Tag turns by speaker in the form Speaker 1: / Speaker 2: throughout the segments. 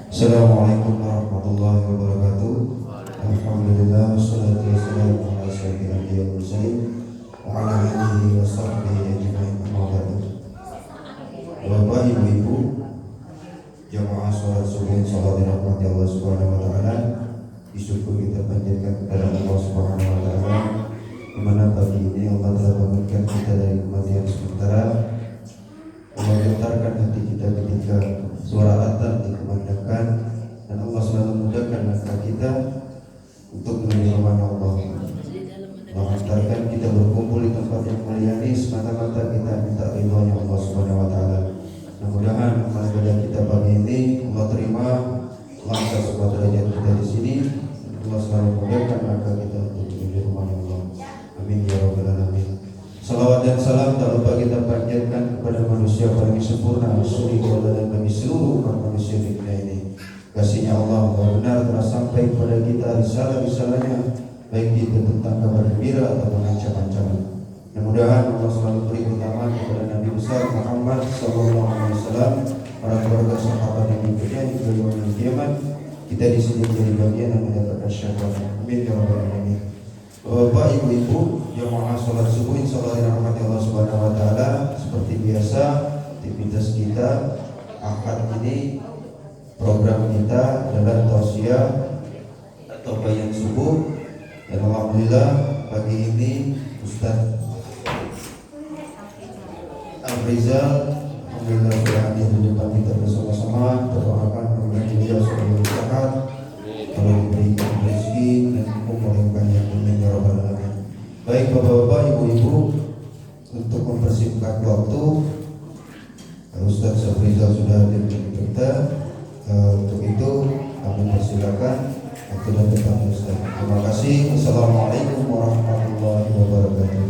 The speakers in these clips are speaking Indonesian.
Speaker 1: Assalamualaikum warahmatullahi wabarakatuh. Alhamdulillah wassalatu wassalamu ala asyrofil anbiya'i wal mursalin wa ala alihi wa sahbihi ajma'in. Amma ba'du. Bapak, Ibu, jamaah salat subuh salat dirahmati Allah Subhanahu wa taala. Disyukur kita panjatkan kepada Allah Subhanahu wa taala di mana pagi ini Allah telah bangunkan kita dari kematian sementara. Allah gentarkan hati kita ketika suara adzan dikumandangkan, dan Allah selalu mudahkan langkah kita untuk menuju rumah Allah. Allah hantarkan kita berkumpul di tempat yang mulia ini semata-mata kita minta ridhonya Allah Subhanahu wa taala. Mudah-mudahan amal ibadah kita pagi ini Allah terima, Allah angkat sebuah derajat kita di sini. Allah selalu mudahkan langkah kita untuk menuju rumah Allah. Amin ya rabbal alamin. Salawat dan salam tak lupa kita panjatkan kepada manusia paling sempurna, suri dan bagi seluruh umat manusia di dunia ini. Kasihnya Allah benar telah sampai kepada kita risalah-risalahnya, baik itu tentang kabar gembira atau ancaman-ancaman. Mudah-mudahan Allah selalu beri keutamaan kepada Nabi besar Muhammad SAW, para keluarga sahabat yang mengikutnya hingga yaumil kiamat. Kita di sini menjadi bagian yang mendapatkan syafaat. Amin ya rabbal alamin. Bapak, Ibu, jamaah salat subuh insyaallah dirahmati Allah Subhanahu wa taala. Seperti biasa, aktivitas kita Ahad ini, program kita adalah tausiah atau bayan subuh. Dan alhamdulillah pagi ini Ustaz Afrizal alhamdulillah sudah hadir di depan kita bersama-sama. Doakan kemudian beliau selalu sehat, kalau diberikan rezeki dan umur yang panjang. Amin ya rabbal alamin. Baik Bapak-bapak, Ibu-ibu, untuk mempersingkat waktu, Ustaz Afrizal sudah hadir di kita. Untuk itu kami persilakan waktu dan tempat Ustaz. Terima kasih. Wassalamualaikum warahmatullahi wabarakatuh.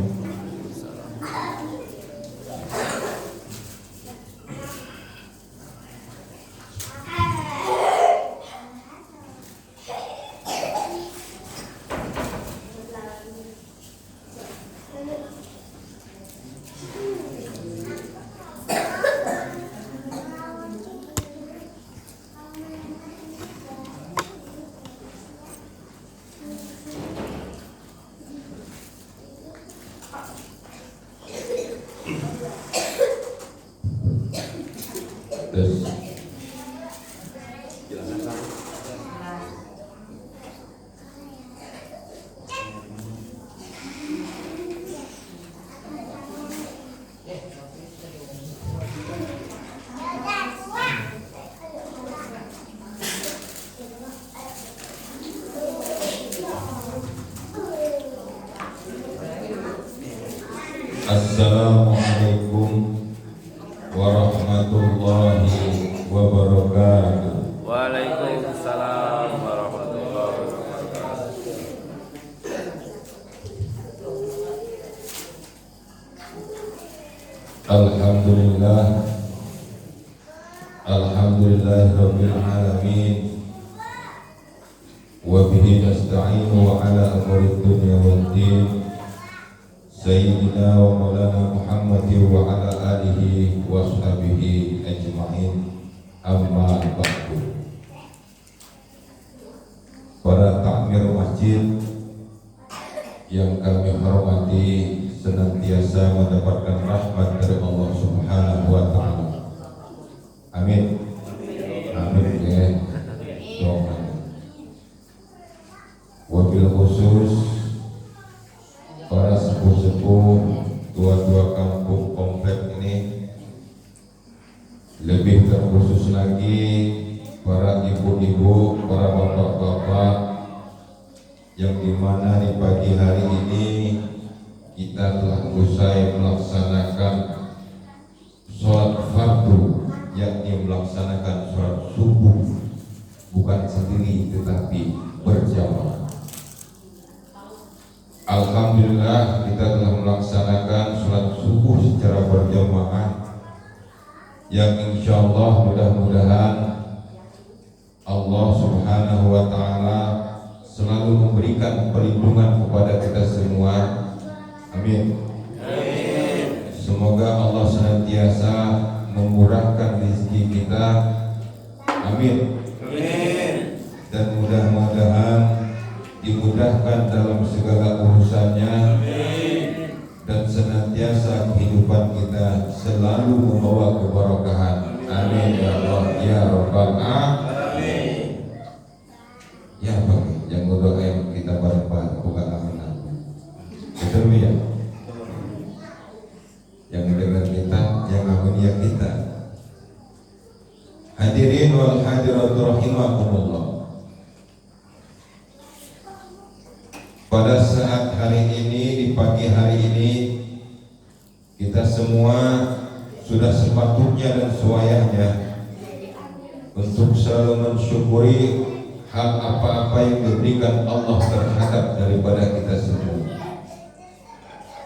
Speaker 2: Assalamualaikum warahmatullahi wabarakatuh.
Speaker 3: Waalaikumsalam warahmatullahi wabarakatuh.
Speaker 2: Alhamdulillah, alhamdulillahirabbil alamin. Wa bihi nasta'inu ala umuri dunya waddin. Sayyidina wa maulana Muhammad wa ala alihi wa sahbihi ajma'in. Amma ba'du. Para takmir masjid yang kami hormati, senantiasa mendapatkan rahmat dari Allah Subhanahu wa taala. Amin. Amin ya. Doa. Wabil khusus para sepuh-sepuh tua-tua kampung komplek ini, lebih terkhusus lagi para ibu-ibu, para bapak-bapak, yang dimana di pagi hari ini kita telah usai melaksanakan sholat fardu, yakni melaksanakan sholat subuh bukan sendiri tetapi berjamaah. Alhamdulillah kita telah melaksanakan sholat subuh secara berjamaah, yang insyaallah mudah-mudahan Allah Subhanahu wa taala selalu memberikan perlindungan kepada kita semua. Amin. Semoga Allah senantiasa memurahkan rezeki kita. Amin. dan mudah-mudahan dimudahkan dalam segala urusannya dan senantiasa kehidupan kita selalu membawa keberkahan. Amin ya Allah ya Rabbal alamin. Ya Pak, yang doain kita bareng-bareng bukan amin. Betul ya? Yang dengar kita, yang amin ya kita. Hadirin wal hadirat rahimakumullah. Pada saat hari ini, di pagi hari ini, kita semua sudah sepatutnya dan sewayahnya untuk selalu mensyukuri hal apa-apa yang diberikan Allah terhadap daripada kita semua.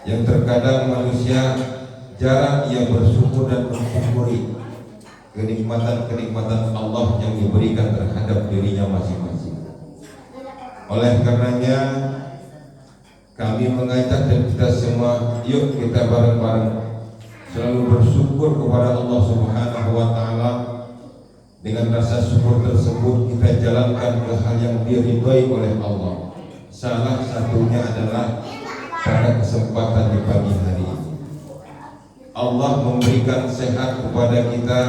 Speaker 2: Yang terkadang manusia jarang ia bersyukur dan mensyukuri kenikmatan-kenikmatan Allah yang diberikan terhadap dirinya masing-masing. Oleh karenanya kami mengajak dan kita semua, yuk kita bareng-bareng selalu bersyukur kepada Allah Subhanahu wa taala. Dengan rasa syukur tersebut kita jalankan ke hal yang diridhai oleh Allah. Salah satunya adalah pada kesempatan di pagi hari ini Allah memberikan sehat kepada kita,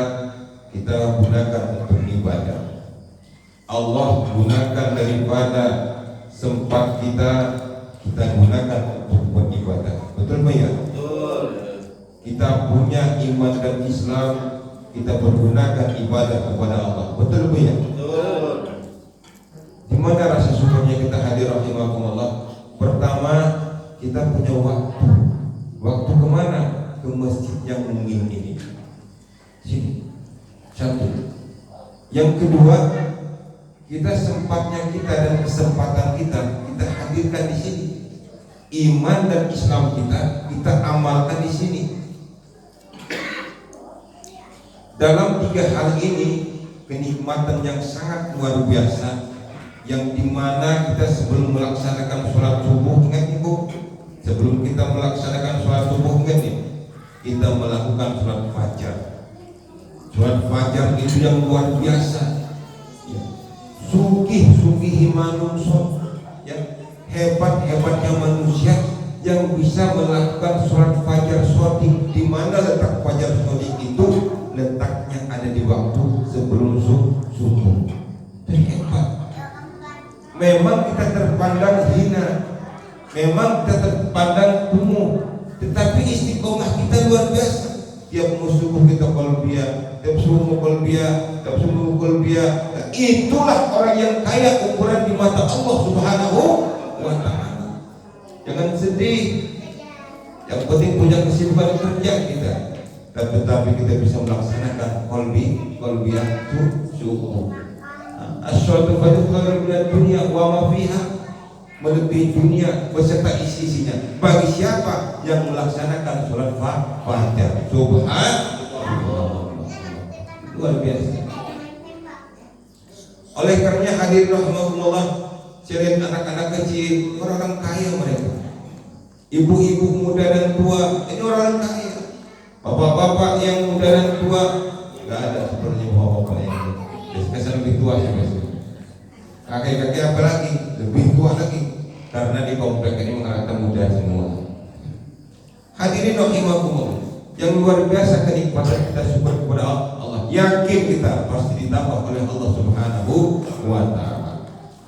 Speaker 2: kita gunakan untuk ibadah. Allah gunakan daripada sempat kita gunakan untuk beribadah. Betul ya? Betul. Kita punya iman dan Islam, kita pergunakan ibadah kepada Allah. Betul ya? Betul. Di mana rasa syukurnya kita hadir rahimakumullah? Pertama, kita punya waktu. Waktu kemana? Ke masjid yang mungil ini. Sini. Satu. Yang kedua, kita sempatnya kita dan kesempatan kita hadirkan di sini. Iman dan Islam kita amalkan di sini. Dalam tiga hal ini kenikmatan yang sangat luar biasa, yang dimana kita sebelum melaksanakan sholat subuh, ingat ibu, sebelum kita melaksanakan sholat subuh ingat nih, kita melakukan sholat fajar. Sholat fajar itu yang luar biasa. Ya. Sugih manungso, ya, hebat-hebatnya manusia yang bisa melakukan sholat fajar shodiq. Di mana letak fajar shodiq itu? Letaknya ada di waktu sebelum subuh. Dan hebat. Memang kita terpandang hina, memang kita terpandang kumuh, tetapi istiqomah kita luar biasa. Tiap subuh kita qalbiyah, tiap subuh qalbiyah, tiap subuh qalbiyah. Nah, itulah orang yang kaya ukuran di mata Allah Subhanahu wa ta'ala. Jangan sedih. Yang penting punya kesibukan kerja kita. Tetapi kita bisa melaksanakan qalbiyah subuh. Asyhadu fadhkar min dunia wa ma fiha, melebihi dunia beserta isi-isinya. Bagi siapa yang melaksanakan sholat fajar? Subhanallah, luar biasa. Oleh karenanya hadirin rahimakumullah, sekalian anak-anak kecil, orang-orang kaya mereka, ibu-ibu muda dan tua, ini orang kaya. Bapak-bapak yang muda dan tua, nggak ada seperti bapak-bapak yang biasanya lebih tua ya mas. Kakek-kakek apa lagi lebih tua lagi, karena di komplek ini mengarahkan muda semua. Hadirin rahimakumullah, yang luar biasa kenikmatan kita syukur kepada Allah. Yakin kita pasti ditambah oleh Allah Subhanahu wa ta'ala.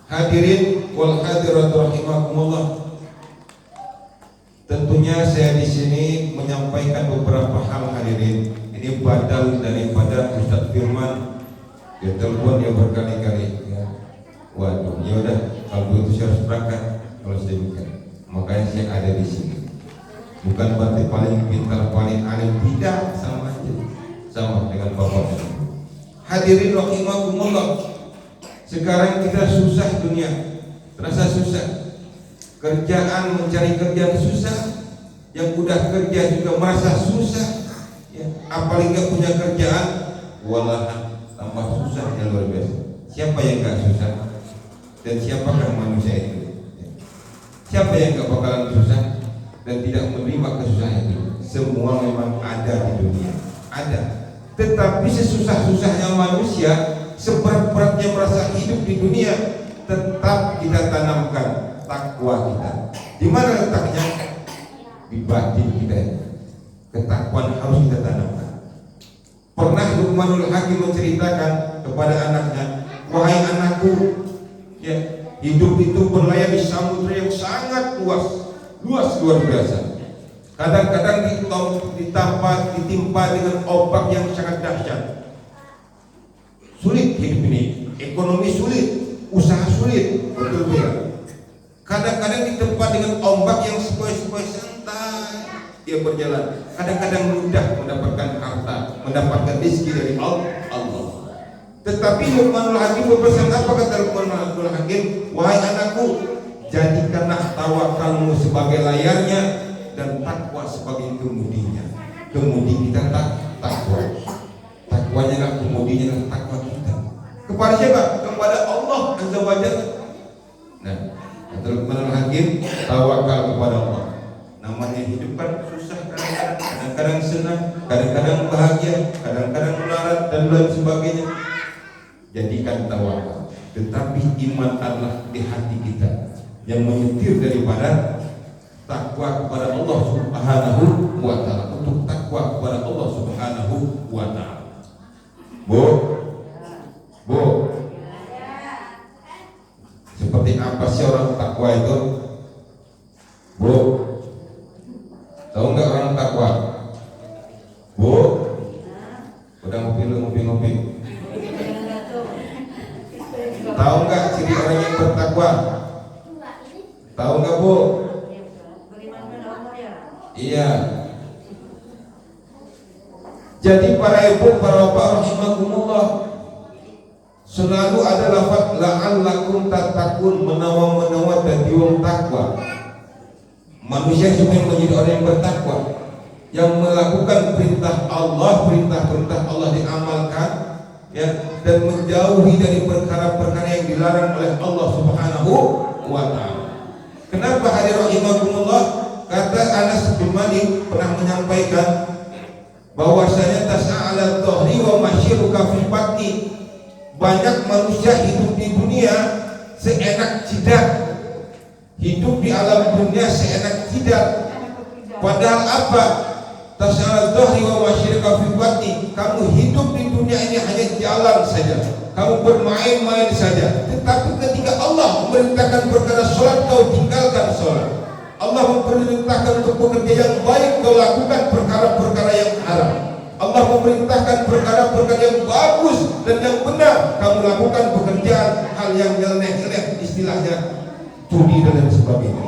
Speaker 2: Hadirin wal hadirat rahimakumullah, tentunya saya di sini menyampaikan beberapa hal hadirin. Ini badal daripada Ustaz Firman. Dia telepon dia berkali-kali. Ya. Waduh, ya udah kalau begitu saya harus berangkat. Kalau saya bukan, makanya saya ada di sini. Bukan berarti paling pintar, paling alim, tidak, sama aja, sama dengan bapak. Hadirin rahimakumullah, sekarang kita susah dunia, terasa susah. Kerjaan, mencari kerjaan susah. Yang udah kerja juga merasa susah. Ya, apalagi gak punya kerjaan, walahan tambah susah yang luar biasa. Siapa yang gak susah? Dan siapakah manusia itu? Siapa yang gak bakalan susah dan tidak menerima kesusahan itu? Semua memang ada di dunia, ada. Tetapi sesusah-susahnya manusia seberat-beratnya merasa hidup di dunia, tetap kita tanamkan takwa kita. Di mana letaknya? Di batin kita. Ketakwaan harus kita tanamkan. Pernah Luqmanul Hakim menceritakan kepada anaknya, wahai anakku, ya, hidup itu berlayar di samudra yang sangat luas luar biasa. Kadang-kadang ditimpa dengan ombak yang sangat dahsyat. Sulit hidup ini, ekonomi sulit, usaha sulit, betul betul. Kadang-kadang ditempa dengan ombak yang sepoi-sepoi santai, dia berjalan. Kadang-kadang mudah mendapatkan harta, mendapatkan rezeki dari Allah. Tetapi Luqmanul Hakim berpesan, apa kata Luqmanul Hakim? Wahai anakku, jadikanlah tawakalmu sebagai layarnya dan takwa sebagai kemudinya. Kemudi kita takwa. Takwanya lah, kemudinya lah takwa kita. Kepada siapa? Kepada Allah Azza wa Jalla. Nah, kata Luqmanul Hakim, tawakal kepada Allah. Namanya hidup kan susah, kadang-kadang senang, kadang-kadang bahagia, kadang-kadang melarat dan lain sebagainya. Jadikan tawakal. Tetapi iman adalah di hati kita yang menyetir daripada takwa kepada Allah Subhanahu wa ta'ala. Untuk takwa kepada Allah Subhanahu wa ta'ala. Bu, seperti apa sih orang takwa itu? Bu, tahu nggak orang takwa? Bu, udah ngopi. Tahu nggak ciri orang yang bertakwa? Tahu nggak Bu? Iya. Jadi para ibu, para bapak rahimakumullah, selalu ada lafaz la'allakum tattaqun, menawa dan wong takwa. Manusia supaya menjadi orang yang bertakwa, yang melakukan perintah Allah diamalkan, ya, dan menjauhi dari perkara-perkara yang dilarang oleh Allah Subhanahu wa ta'ala. Kenapa hadir rahimakumullah? Kata Anas bin Malik pernah menyampaikan bahwasanya tas'ala dhahri wa masyiruka fi batni. Banyak manusia hidup di dunia seenak jidat, hidup di alam dunia seenak jidat. Padahal apa? Tas'ala dhahri wa masyiruka fi batni. Kamu hidup di dunia ini hanya jalan saja, kamu bermain-main saja. Tetapi ketika Allah memerintahkan perkara sholat, kau tinggalkan sholat. Allah memerintahkan untuk bekerja yang baik, kau lakukan perkara-perkara yang haram. Allah memerintahkan perkara-perkara yang bagus dan yang benar, kamu lakukan pekerjaan hal yang nyeleneh, istilahnya judi dan lain sebagainya.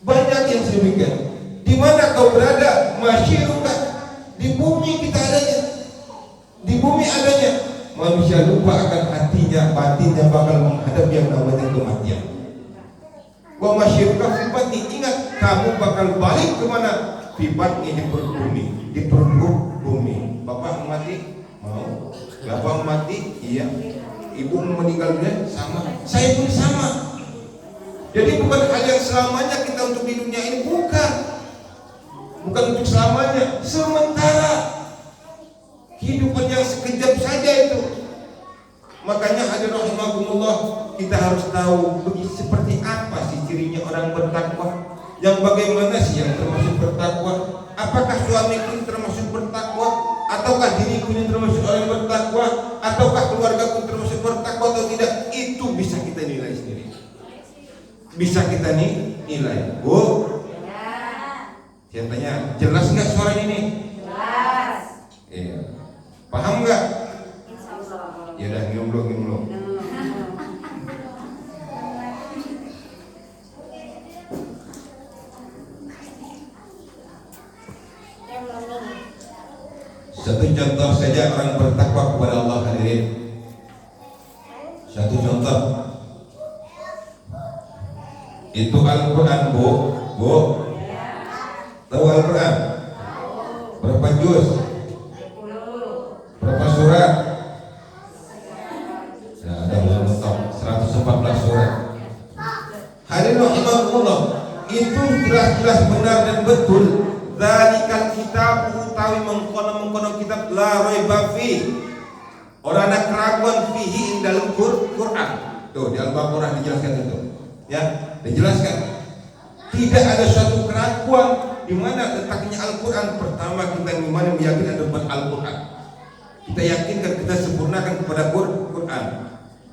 Speaker 2: Banyak yang sedemikian. Di mana kau berada? Masyiruka, di bumi kita adanya, di bumi adanya. Manusia lupa akan hatinya, batinnya bakal menghadap yang namanya kematian. Wa masyiruka fi batni, ingat kamu bakal balik kemana? Fi batni, di perut bumi, di perut bumi. Bapak mati? Mau. Bapak mati? Iya. Ibu meninggal dunia? Sama. Saya pun sama. Jadi bukan hal yang selamanya kita untuk di dunia ini, bukan untuk selamanya, sementara. Kehidupan yang sekejap saja itu. Makanya hadirin rahimakumullah, kita harus tahu seperti apa sih cirinya orang bertakwa. Yang bagaimana sih yang termasuk bertakwa? Apakah suamiku termasuk bertakwa? Ataukah diriku ini termasuk orang yang bertakwa? Ataukah keluargaku termasuk bertakwa atau tidak? Itu bisa kita nilai sendiri. Bisa kita nilai. Bu, saya tanya, jelas nggak suara ini? Jelas. Iya. Paham nggak? Ya udah, ngomong. Satu contoh saja orang bertakwa kepada Allah, hadirin. Satu contoh. Itu Al-Quran, Bu. Tahu Al-Quran? Berapa juz? Berapa surat? Nah, ada belum tahu. 114 surat. Hadirin rahimakumullah, itu jelas-jelas benar dan betul. Dzalikal kitab, utawi mengkono kitab la raiba fi. Orang ada keraguan fihi ing dalam Quran. Tuh di Al-Baqarah dijelaskan itu. Ya, dijelaskan. Tidak ada suatu keraguan di mana letaknya Al-Quran. Pertama kita meyakini ada Al-Quran. Kita yakinkan, kita sempurnakan kepada Quran.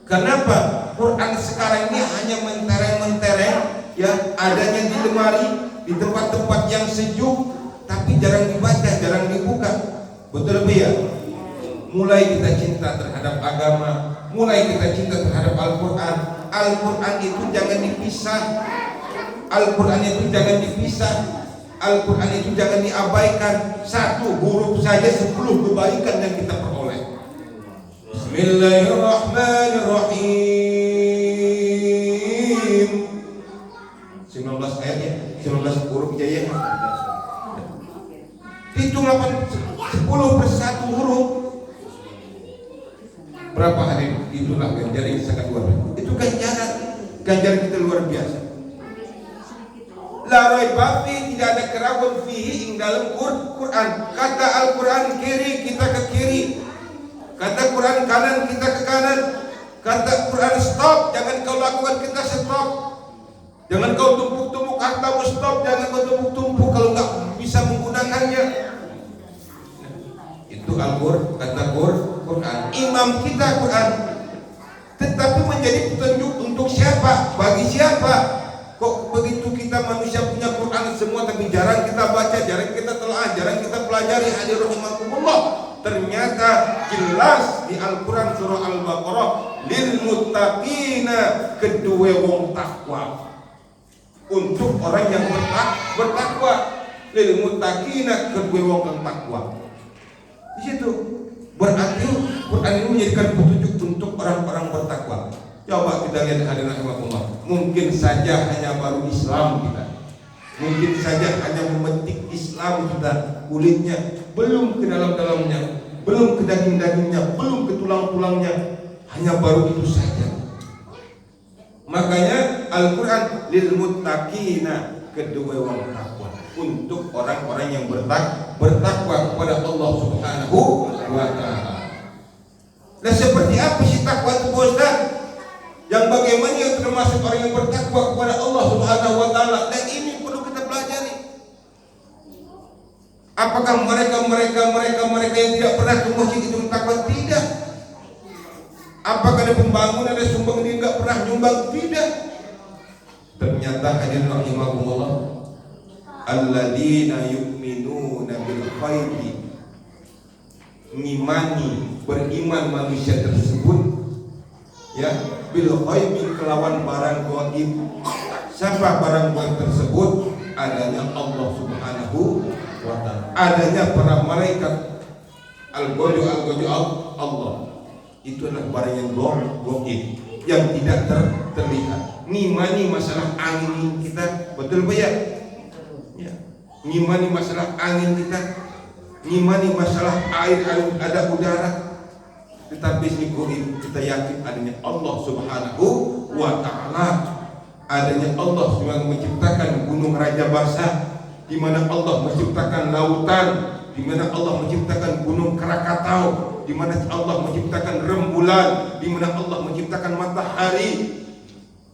Speaker 2: Kenapa? Quran sekarang ini hanya mentereng-mentereng, ya, adanya di lemari, di tempat-tempat yang sejuk, tapi jarang dibaca, jarang dibuka. Betul ya? Mulai kita cinta terhadap agama, mulai kita cinta terhadap Al-Quran. Al-Quran itu jangan dipisah. Al-Quran itu jangan dipisah. Al-Quran itu jangan diabaikan. Satu huruf saja 10 kebaikan yang kita peroleh. Bismillahirrahmanirrahim. 19 ayatnya, 19 huruf jaya. Hitung 10 per 1 huruf. Berapa hari? Itulah ganjaran yang sangat luar biasa. Itu ganjaran kita luar biasa. La raiba fi, tidak ada keraguan fihi ing dalam Quran. Kata Al-Quran kiri, kita ke kiri. Kata Quran kanan, kita ke kanan. Kata Quran stop, jangan kau lakukan, kita stop. Jangan kau tumpuk-tumpuk hartamu, stop. Jangan kau tumpuk-tumpuk kalau nggak bisa menggunakannya. Itu Al-Quran, kata Quran. Imam kita Quran. Tetapi menjadi petunjuk untuk siapa? Bagi siapa? Kok begitu kita manusia punya Quran semua tapi jarang kita baca, jarang kita telaah, jarang kita pelajari. Hadir rahimakumullah. Ternyata jelas di Al-Quran surah Al-Baqarah, lil muttaqina, kedua wong takwa. Untuk orang yang bertakwa, lil muttaqina, kedua wong yang takwa. Di situ berarti Quran ini menjadikan petunjuk untuk orang-orang bertakwa. Coba kita lihat hadirin rahimakumullah. Mungkin saja hanya baru Islam kita, mungkin saja hanya memetik Islam kita, kulitnya belum ke dalam-dalamnya, belum ke daging-dagingnya, belum ke tulang-tulangnya, hanya baru itu saja. Makanya Al-Quran lil muttaqina, kedua orang takwa, untuk orang-orang yang bertakwa kepada Allah Subhanahu wa Ta'ala. Nah, seperti apa sih takwa itu, Ustaz? Yang bagaimana yang termasuk orang yang bertakwa kepada Allah Subhanahu wa Ta'ala? Dan ini perlu kita pelajari. Apakah mereka yang tidak pernah ke masjid itu bertakwa? Tidak. Apakah ada pembangunan, ada sumbang dia tidak pernah nyumbang? Tidak. Ternyata hadirin rahimakumullah, alladzina yu'minuna bil ghaibi, ngimani, beriman manusia tersebut, ya, bil ghaibi, kelawan barang gaib. Siapa barang gaib tersebut? Adanya Allah Subhanahu wa Ta'ala, adanya para malaikat, al-ghaibu Allah. Itu adalah barang yang gaib, yang tidak terlihat. Ngimani masalah angin kita, betul Pak ya? Ya. Ngimani masalah angin kita, ngimani masalah air, ada udara. Tetapi ini kita yakin adanya Allah Subhanahu wa Ta'ala, adanya Allah yang menciptakan gunung Raja Basah, di mana Allah menciptakan lautan, di mana Allah menciptakan gunung Krakatau, di mana Allah menciptakan rembulan, di mana Allah menciptakan matahari.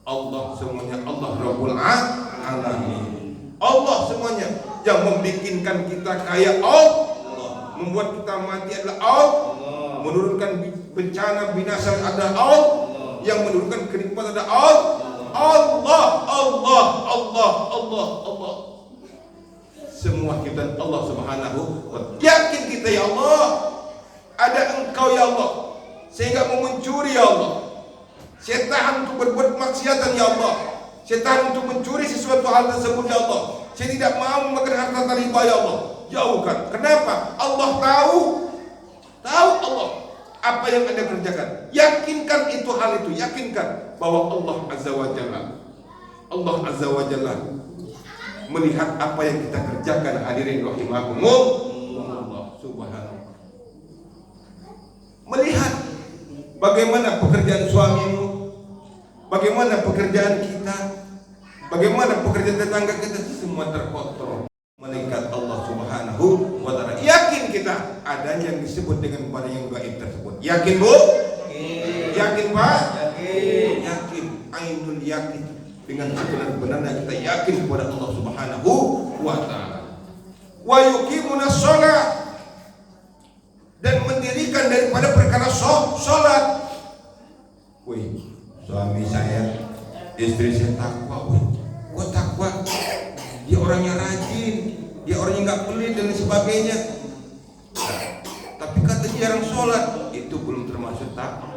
Speaker 2: Allah semuanya, Allah Rabbul Alamin. Allah semuanya, yang membikinkan kita kaya Allah, membuat kita mati adalah Allah, menurunkan bencana binasa adalah Allah, yang menurunkan kenikmatan adalah Allah. Semua kita Allah Subhanahu wa Ta'ala. Yakin kita ya Allah, ada Engkau ya Allah, sehingga mau mencuri ya Allah. Saya tahan untuk berbuat maksiatan ya Allah. Saya tahan untuk mencuri sesuatu hal tersebut ya Allah. Saya tidak mau makan harta riba ya Allah. Jauhkan. Kenapa? Allah tahu Allah apa yang Anda kerjakan. Yakinkan itu hal itu. Yakinkan bahwa Allah Azza wa Jalla melihat apa yang kita kerjakan. Hadirin rahimakumullah, subhanallah. Melihat bagaimana pekerjaan suamimu, bagaimana pekerjaan kita, bagaimana pekerjaan tetangga kita, semua terkontrol. Malaikat Allah Subhanahu wa Ta'ala. Yakin kita adanya yang disebut dengan barang yang gaib tersebut.
Speaker 4: Yakin Bu? Yakin Pak? Yakin. Ainul yakin. Dengan sebenar-benarnya kita yakin kepada Allah Subhanahu wa taala. Wa yuqimuna shalah, dan mendirikan daripada perkara sholat. Wih, suami saya, istri saya takwa, wih, gua takwa. Dia orangnya rajin, dia orangnya nggak pelit dan sebagainya. Tapi kata dia jarang sholat, itu belum termasuk takwa.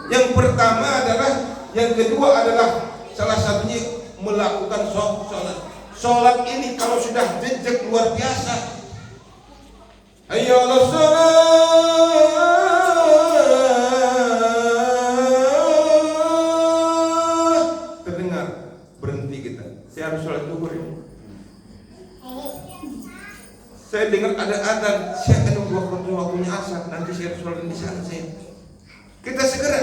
Speaker 4: Yang pertama adalah, yang kedua adalah salah satunya melakukan sholat. Sholat ini kalau sudah jejak luar biasa. Hayya 'alas shalah. Terdengar, berhenti kita. Saya harus sholat zuhur ya. Saya dengar ada adzan, saya akan waktunya asar, nanti saya harus sholat di sana saya. Kita segera.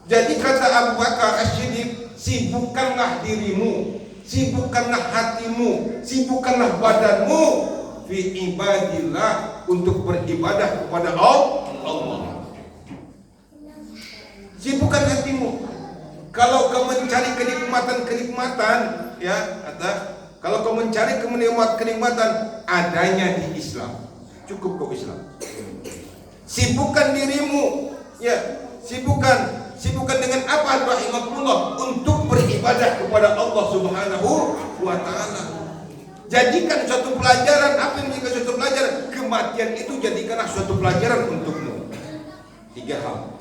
Speaker 4: Jadi kata Abu Bakar As-Siddiq, sibukkanlah dirimu, sibukkanlah hatimu, sibukkanlah badanmu fi ibadillah, untuk beribadah kepada Allah. Sibukkan hatimu. Kalau kau mencari kenikmatan, ya, kalau kau mencari kenikmatan adanya di Islam, cukup kau Islam. Sibukkan dirimu, ya, sibukkan dengan apa rahimakumullah, untuk beribadah kepada Allah Subhanahu wa taala. Jadikan suatu pelajaran. Apa yang menjadi suatu pelajaran? Kematian itu jadikanlah suatu pelajaran untukmu. 3 hal.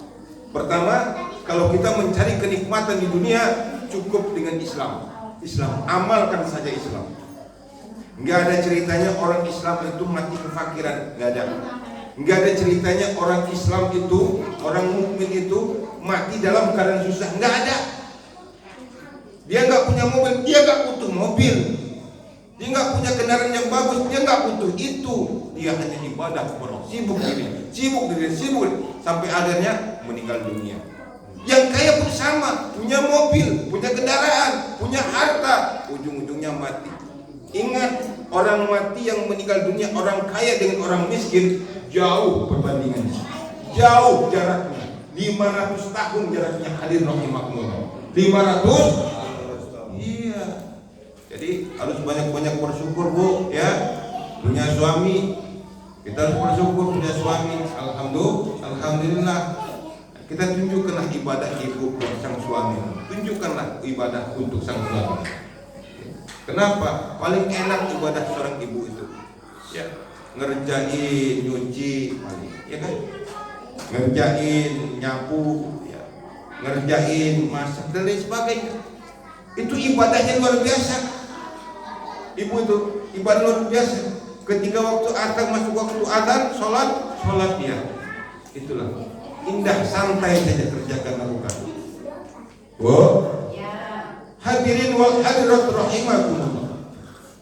Speaker 4: Pertama, kalau kita mencari kenikmatan di dunia, cukup dengan Islam. Amalkan saja Islam. Enggak ada ceritanya orang Islam itu mati kefakiran, enggak ada. Enggak ada ceritanya orang Islam itu, orang mukmin itu mati dalam keadaan susah, enggak ada. Dia enggak punya mobil, dia enggak butuh mobil. Dia enggak punya kendaraan yang bagus, dia enggak butuh itu. Dia hanya ibadah kepada Allah, sibuk diri, sampai akhirnya meninggal dunia. Yang kaya pun sama, punya mobil, punya kendaraan, punya harta, ujung-ujungnya mati. Ingat, orang mati yang meninggal dunia, orang kaya dengan orang miskin, jauh perbandingannya, jauh jaraknya. 500 tahun jaraknya, hadir rahimakumullah. 500. Iya. Jadi harus banyak-banyak bersyukur Bu, ya. Punya suami, kita harus bersyukur punya suami. Alhamdulillah. Kita tunjukkanlah ibadah ibu untuk sang suami. Tunjukkanlah ibadah untuk sang suami. Kenapa? Paling enak ibadah seorang ibu itu, ya, ngerjain nyuci, ya kan? Ngerjain nyapu, ya, ngerjain masak dan lain sebagainya. Itu ibadahnya luar biasa. Ibu itu ibadah luar biasa. Ketika waktu azan, masuk waktu azan, sholat dia. Itulah indah, santai saja kerjakan, lakukan. Hadirin wal hadirat rahimakumullah.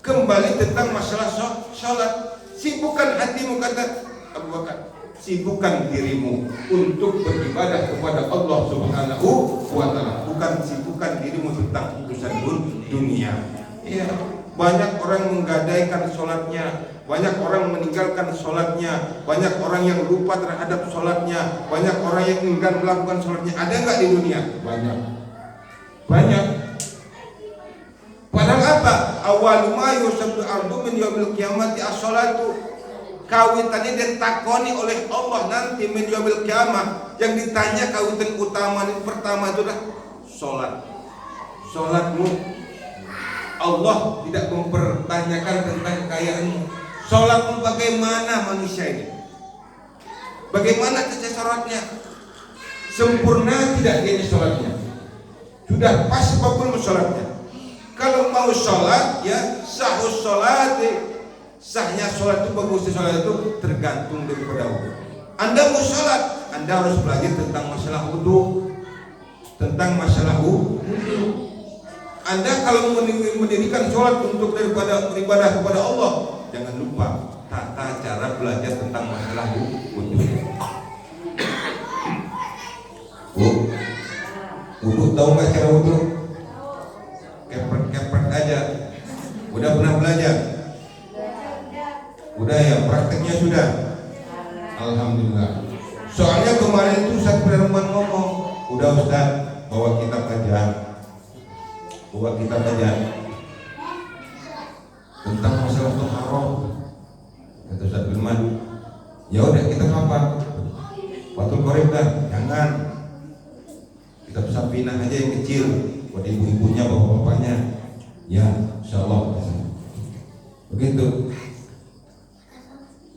Speaker 4: Kembali tentang masalah sholat. Sibukkan hatimu, kata Abu Bakar. Sibukkan dirimu untuk beribadah kepada Allah Subhanahu wa taala. Bukan sibukkan dirimu tentang urusan dunia. Iya, banyak orang menggadaikan sholatnya, banyak orang meninggalkan sholatnya, banyak orang yang lupa terhadap sholatnya, banyak orang yang enggan melakukan sholatnya. Ada nggak di dunia? Banyak. Padahal apa? Awal ma yusabdu ardu min yaumil qiyamati as-sholatu. Kawitannya ditakoni oleh Allah nanti min yaumil qiyamah. Yang ditanya kawitan utama ini pertama itu adalah sholat. Sholatmu, Allah tidak mempertanyakan tentang kekayaanmu. Sholatmu bagaimana manusia ini? Bagaimana sholatnya? Sempurna tidak dia sholatnya? Sudah pas apa belum sholatnya? Kalau mau sholat, ya, sahus sholat, sahnya sholat itu, bagusnya sholat itu tergantung daripada wudu. Anda mau sholat, Anda harus belajar tentang masalah wudu, Anda kalau mendirikan sholat untuk daripada beribadah kepada Allah, jangan lupa tata cara belajar tentang masalah wudu. Wudu tahu nggak cara wudu? Kepret aja. Udah pernah belajar? Udah ya, prakteknya sudah. Alhamdulillah. Udah Ustaz, bawa kitab aja. Bawa kitab aja tentang masalah toharoh. Kata Ustaz Firman, ya udah kita apa? Fathul Qorib dah, jangan. Kitab Safinah aja yang kecil, buat ibu-ibunya, bapak-bapaknya. Ya, insyaallah. Begitu.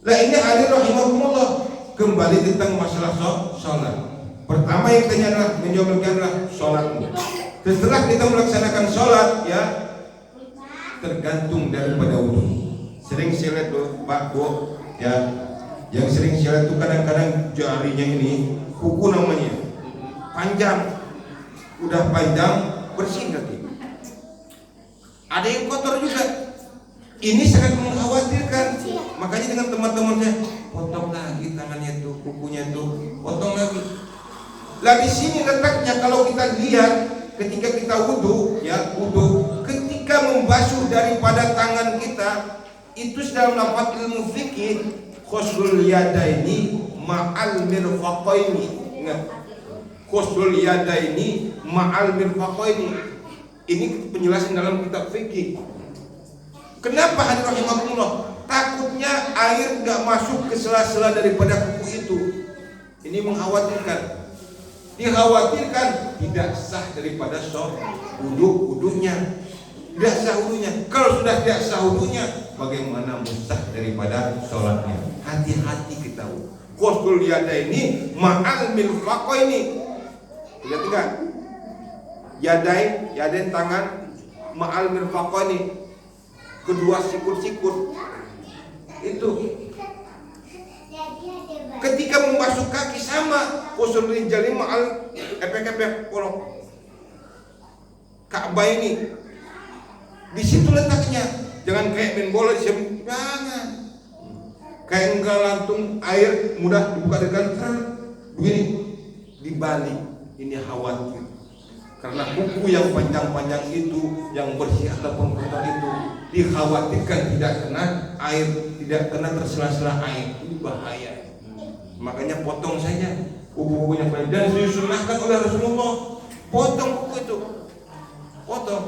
Speaker 4: Lah ini hadir rahimahumullah, kembali tentang masalah sholat. Pertama yang tanya adalah menjawabkan adalah sholatmu. Setelah kita melaksanakan sholat, ya tergantung daripada wudhu. Sering saya lihat tuh Pak Bu, ya yang sering saya lihat tuh kadang-kadang jarinya ini kuku namanya panjang, udah panjang bersih kaki. Ada yang kotor juga. Ini sangat mengkhawatirkan. Makanya dengan teman-teman saya, potong lagi tangannya tuh, kukunya tuh, potong lagi. Lah di sini letaknya kalau kita lihat ketika kita wudhu, ya wudhu, ketika membasuh daripada tangan kita itu dalam lafaz ilmu fikih ghuslul yadaini ma'al mirfaqaini. Ingat, ghuslul yadaini ma'al mirfaqaini. Ini penjelasan dalam kitab fikih. Kenapa hadirin rahimakumullah? Takutnya air enggak masuk ke sela-sela daripada kuku itu. Ini mengkhawatirkan. Dikhawatirkan tidak sah daripada wudunya. Tidak sah wudunya. Kalau sudah tidak sah wudunya, bagaimana musah daripada sholatnya? Hati-hati kita. Ghuslul yadaini ma'al mirfaqaini. Lihat enggak? Yadain tangan, ma'al mirfaqaini, kedua sikut-sikut. Itu ketika membasuh kaki sama ghuslul rijali ma'al epek-epek polok Ka'bah ini. Di situ letaknya. Jangan kayak main bola di sini. Jangan. Kayak enggak lantung air mudah dibuka dengan begini. Dibalik. Ini khawatir. Karena kuku yang panjang-panjang itu, yang bersih ataupun kotor itu, dikhawatirkan tidak kena air, tidak kena tersela-sela air. Ini bahaya. Makanya potong saja kuku-kukunya panjang. Dan disunahkan oleh Rasulullah, potong kuku itu, potong.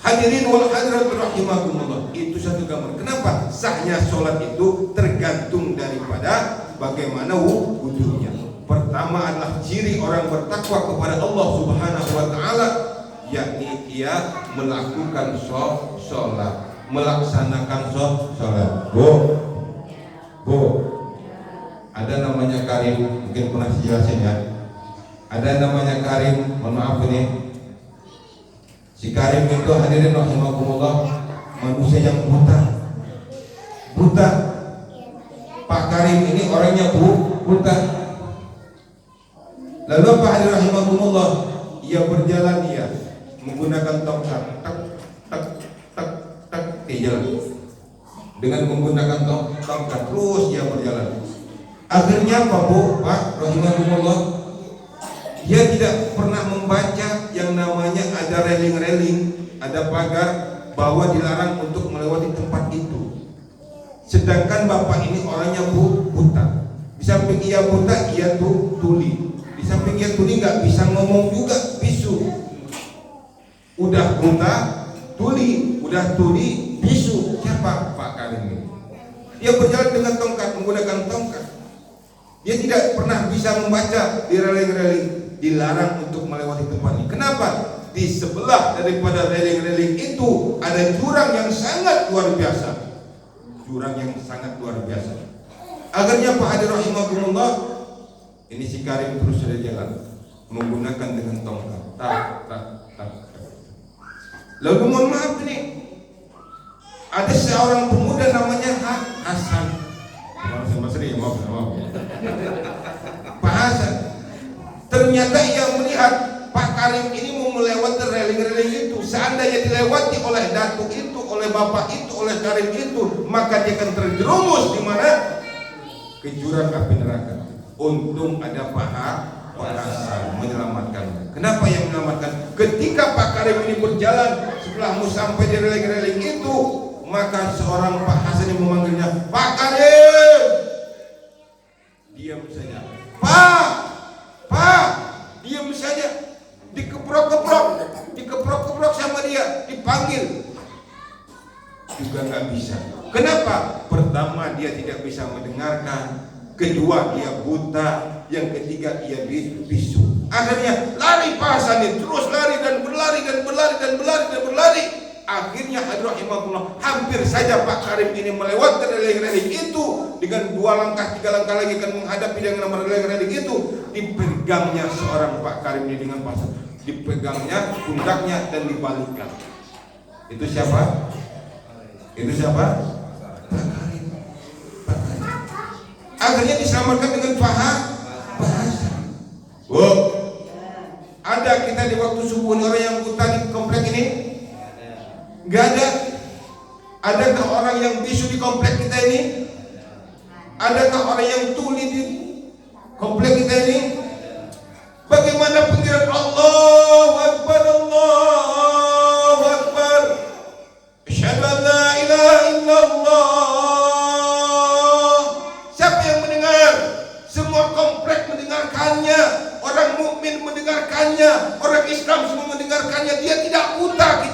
Speaker 4: Hadirin wal hadirat rahimakumullah. Itu satu gambar. Kenapa? Sahnya sholat itu tergantung daripada bagaimana wudunya. Pertama adalah ciri orang bertakwa kepada Allah Subhanahu wa taala, yakni ia melakukan sholat, melaksanakan sholat. Bu, ada namanya Karim, mungkin pernah dijelasin ya. Ada namanya Karim, mohon maaf ini. Si Karim itu hadirin rahimakumullah, manusia yang buta. Pak Karim ini orangnya buta. Lalu apa hadirin rahimakumullah? Ia berjalan menggunakan tongkat, dia jalan dengan menggunakan tongkat terus dia berjalan. Akhirnya apa Pak rahimakumullah? Dia tidak pernah membaca yang namanya ada railing, ada pagar bahwa dilarang untuk melewati tempat itu. Sedangkan bapak ini orangnya buta. Di samping ia buta, ia tuli. Di samping ia tuli nggak bisa ngomong juga, bisu. Udah buta, tuli, bisu. Siapa Pak Karim ini? Dia berjalan dengan tongkat, menggunakan tongkat. Dia tidak pernah bisa membaca di railing. Dilarang untuk melewati tempat ini. Kenapa? Di sebelah daripada railing itu ada jurang yang sangat luar biasa. Akhirnya Pak Hadir rahimahumullah, ini si Karim terus saja jalan menggunakan dengan tongkat. Tak. Lalu mohon maaf nih, ada seorang pemuda namanya Hasan. Maaf. Pak Hasan. Ternyata ia melihat Pak Karim ini mau melewati railing itu. Seandainya dilewati oleh datuk itu, oleh bapak itu, oleh Karim itu, maka dia akan terjerumus di mana? Ke jurang api neraka. Untung ada Pak Hasan menyelamatkan. Kenapa yang menyelamatkan? Ketika Pak Karim ini berjalan, setelah mau sampai di railing itu, maka seorang Pak Hasan yang memanggilnya, Pak Karim. Diam saja. Pak, dia tidak bisa mendengarkan, kedua dia buta, yang ketiga ia bisu. Akhirnya lari Pak Hasan ini, terus lari dan berlari dan berlari dan berlari dan berlari. Akhirnya rahimahullah hampir saja Pak Karim ini melewati reling-reling itu. Dengan 2 langkah 3 langkah lagi akan menghadapi dengan reling-reling itu. Dipegangnya seorang Pak Karim ini dengan pasal, dipegangnya pundaknya dan dibalikkan. Itu siapa? Itu siapa? Pak Karim. Pak Karim. Akhirnya diselamatkan dengan Pak Hasan. Ada kita di waktu subuh ini orang yang buta di komplek ini? Gak ada. Adakah orang yang bisu di komplek kita ini? Adakah orang yang tuli di komplek kita ini? Bagaimana panggilan Allahu Akbar, Allahu Akbar, asyhadu an la ilaha illallah. Siapa yang mendengar? Semua komplek mendengarkannya, orang mukmin mendengarkannya, orang Islam semua mendengarkannya. Dia tidak buta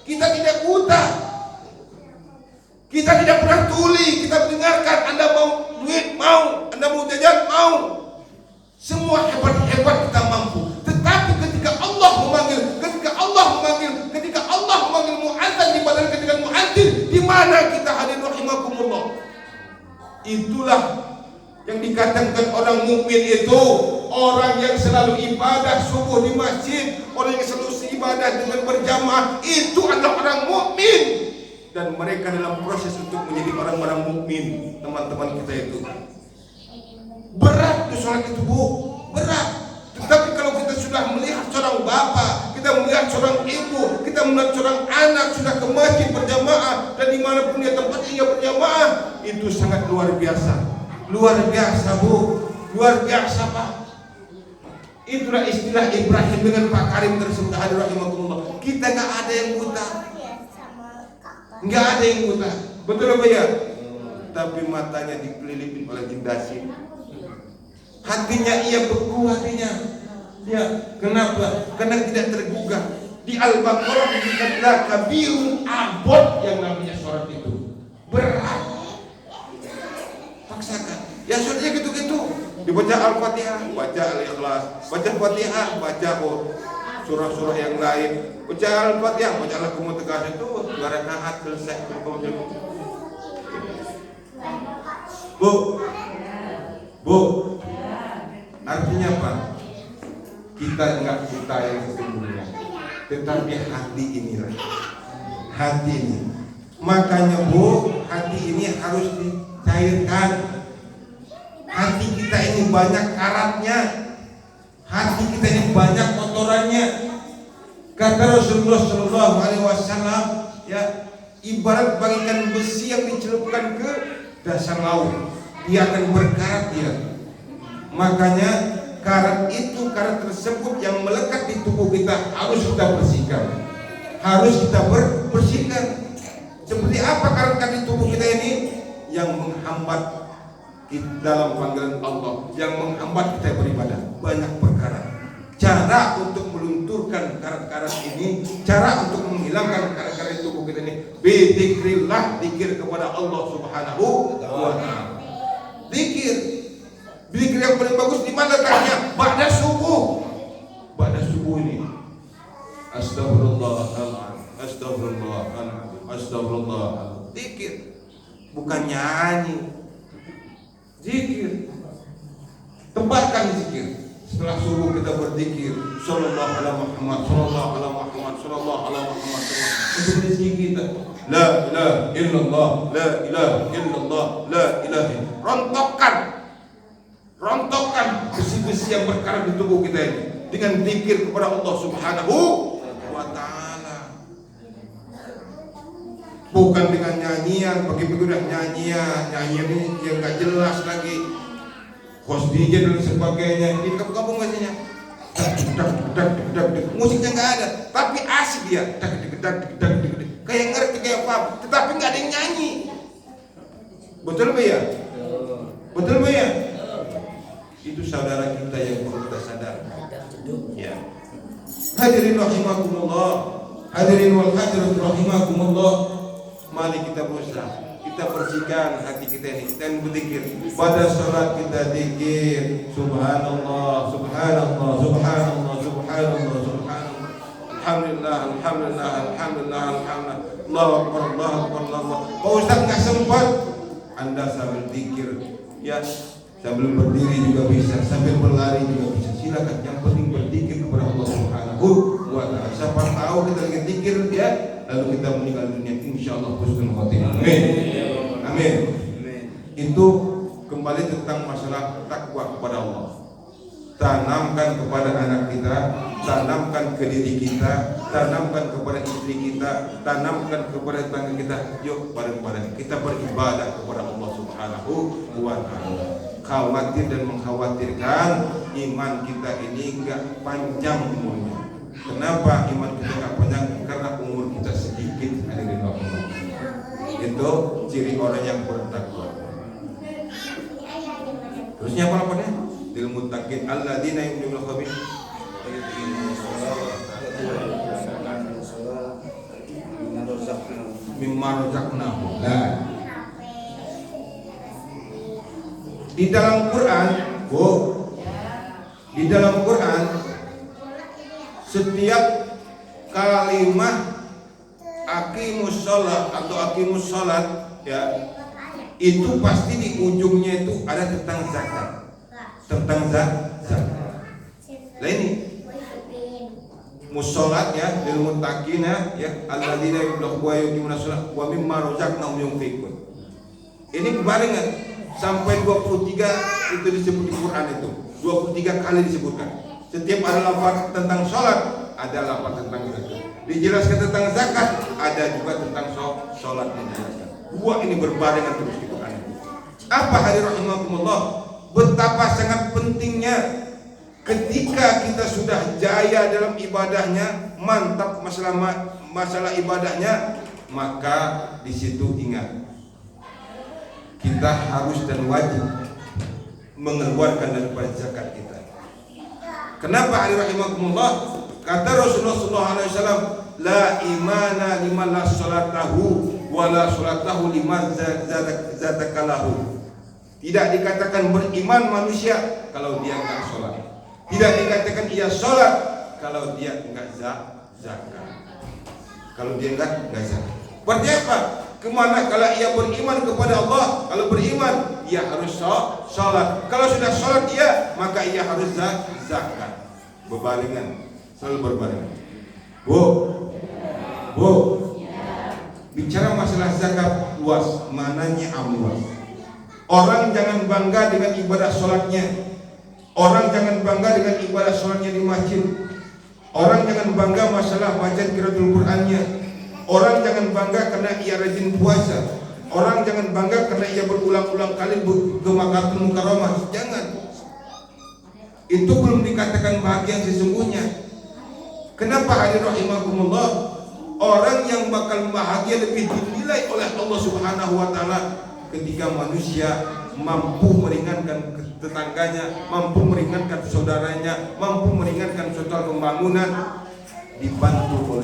Speaker 4: kita tidak buta. Kita tidak pernah tuli, kita mendengarkan. Anda mau duit, mau. Anda mau jajan, mau. Semua hebat-hebat kita mampu. Tetapi ketika Allah memanggil, ketika Allah memanggil muadzin di badan ketika muadzin, di mana kita hadir rahimakumullah. Itulah yang dikatakan orang mukmin itu, orang yang selalu ibadah subuh di masjid, orang yang selalu ibadah dengan berjamaah, itu adalah orang mukmin. Dan mereka dalam proses untuk menjadi orang-orang mukmin, teman-teman kita itu berat tuh sholat itu Bu, berat. Tetapi kalau kita sudah melihat seorang bapak, kita melihat seorang ibu, kita melihat seorang anak sudah ke masjid berjamaah, dan dimanapun dia tempatnya ia berjamaah, itu sangat luar biasa. Luar biasa Bu, luar biasa Pak. Itulah istilah Ibrahim dengan Pak Karim tersebut. Rahimahullah. Kita nggak ada yang buta, nggak ada yang buta, betul apa ya? Tapi matanya dikelilingi oleh jindasin. Hatinya ia beku hatinya. Ya, kenapa? Karena tidak tergugah. Di Al-Baqarah dikatakan kabirun abot yang namanya surat itu. Berat. Paksakan. Ya suratnya gitu-gitu. Dibaca Al-Fatihah, baca Al-Ikhlas, baca Fatihah, baca surah-surah yang lain. Baca Al-Fatihah, baca Al-Qur'an Tegas itu 2 rakaat selesai. Bu, artinya apa? Kita enggak buta yang sesungguhnya, tetapi hati inilah, hati ini. Makanya Bu, hati ini harus dicairkan. Hati kita ini banyak karatnya, hati kita ini banyak kotorannya. Kata Rasulullah Shallallahu Alaihi Wasallam, ya, ibarat bagikan besi yang dicelupkan ke dasar laut, dia akan berkarat dia. Makanya karat itu, karat tersebut yang melekat di tubuh kita harus kita bersihkan, harus kita bersihkan. Seperti apa karat di tubuh kita ini yang menghambat dalam panggilan Allah, yang menghambat kita beribadah? Banyak perkara. Cara untuk melunturkan karat-karat ini, cara untuk menghilangkan karat-karat di tubuh kita ini, bizikrillah, zikir kepada Allah Subhanahu wa taala. Zikir yang paling bagus di mana letaknya? Ba'da subuh. Ba'da subuh ini, astagfirullahaladzim, astagfirullahaladzim, astagfirullahaladzim. Zikir, bukan nyanyi. Zikir, tebarkan zikir. Setelah subuh kita berzikir, sallallahu alaihi Muhammad, sallallahu alaihi Muhammad, sallallahu alaihi Muhammad. Seperti zikir kita, la ilaha illallah, la ilaha illallah, la ilaha. Rontokkan besi-besi yang berkarat di tubuh kita ini dengan zikir kepada Allah Subhanahu wa taala. Bukan dengan nyanyian, pagi-pagi udah nyanyian ini yang gak jelas lagi, host DJ dan sebagainya. Di kampung biasanya musiknya nggak ada, tapi asik dia, kayak ngerti, kayak paham, tetapi nggak ada yang nyanyi. Betul ya? Betul ya? Itu saudara kita yang perlu kita sadar. Ya. Hadirin rahimakumullah, hadirin wal hadirat rahimakumullah. Mari kita berusaha. kita bersihkan hati kita ini, kita yang berzikir. Pada salat kita zikir subhanallah, subhanallah, subhanallah, subhanallah, subhanallah. Alhamdulillah, alhamdulillah, alhamdulillah, alhamdulillah. Allahu akbar, Allahu akbar, Allahu akbar. Pak Ustaz enggak sempat, Anda sambil zikir ya, sambil berdiri juga bisa, sambil berlari juga bisa. Silakan, yang penting berzikir kepada Allah Subhanahu wa taala. Siapa tahu kita lagi zikir ya, lalu kita meninggal dunia insyaallah husnul khotimah. Amin. Amin. Itu kembali tentang masalah takwa kepada Allah. Tanamkan kepada anak kita, tanamkan ke diri kita, tanamkan kepada istri kita, tanamkan kepada tetangga kita. Yuk bareng-bareng kita beribadah kepada Allah Subhanahu wa taala. Khawatir dan mengkhawatirkan iman kita ini enggak panjang umurnya. Kenapa iman kita enggak panjang? Karena umur kita sedikit, hadirin Allah. Itu ciri orang yang bertakwa. Terusnya apa namanya? Lil muttaqin alladzina yu'minuna bil mimma razaqnahum. Nah, di dalam Quran, di dalam Quran setiap kalimat aqimus shalah atau aqimus shalat ya, itu pasti di ujungnya itu ada tentang zakat. Tentang zakat. Nah ini musolat ya, lil muttaqina ya, alladzina yuqimuna shalah wa mimma razaqnahum yunfiqun. Ini barengan sampai 23 itu disebut di Quran itu. 23 kali disebutkan. Setiap ada lafaz tentang salat, ada lafaz tentang zakat. Dijelaskan tentang zakat, ada juga tentang salat dijelaskan. Dua ini berbarengan terus di Quran. Apa hadirin rahimakumullah? Betapa sangat pentingnya ketika kita sudah jaya dalam ibadahnya, mantap masalah ibadahnya, maka di situ ingat kita harus dan wajib mengeluarkan daripada zakat kita. Kenapa hadirin rahimakumullah? Kata Rasulullah SAW, la imana liman la salatahu wa la salatahu liman zatakalahu. Tidak dikatakan beriman manusia kalau dia enggak sholat. Tidak dikatakan ia sholat kalau dia enggak zakat. Kalau dia enggak zakat. Berarti apa? Kemana kalau ia beriman kepada Allah? Kalau beriman, ia harus sholat. Kalau sudah sholat ia, maka ia harus zakat. Berbarengan, selalu berbarengan. Bu, bicara masalah zakat luas, mananya luas. Orang jangan bangga dengan ibadah sholatnya. Orang jangan bangga dengan ibadah sholatnya di masjid. Orang jangan bangga masalah baca qiraatul Qur'annya. Orang jangan bangga karena ia rajin puasa. Orang jangan bangga karena ia berulang-ulang kali ke Makkahul Mukarramah. Jangan. Itu belum dikatakan bahagia yang sesungguhnya. Kenapa hadirin rahimakumullah? Orang yang bakal bahagia lebih dinilai oleh Allah Subhanahu wa taala ketika manusia mampu meringankan tetangganya, mampu meringankan saudaranya, mampu meringankan sosial pembangunan, dibantu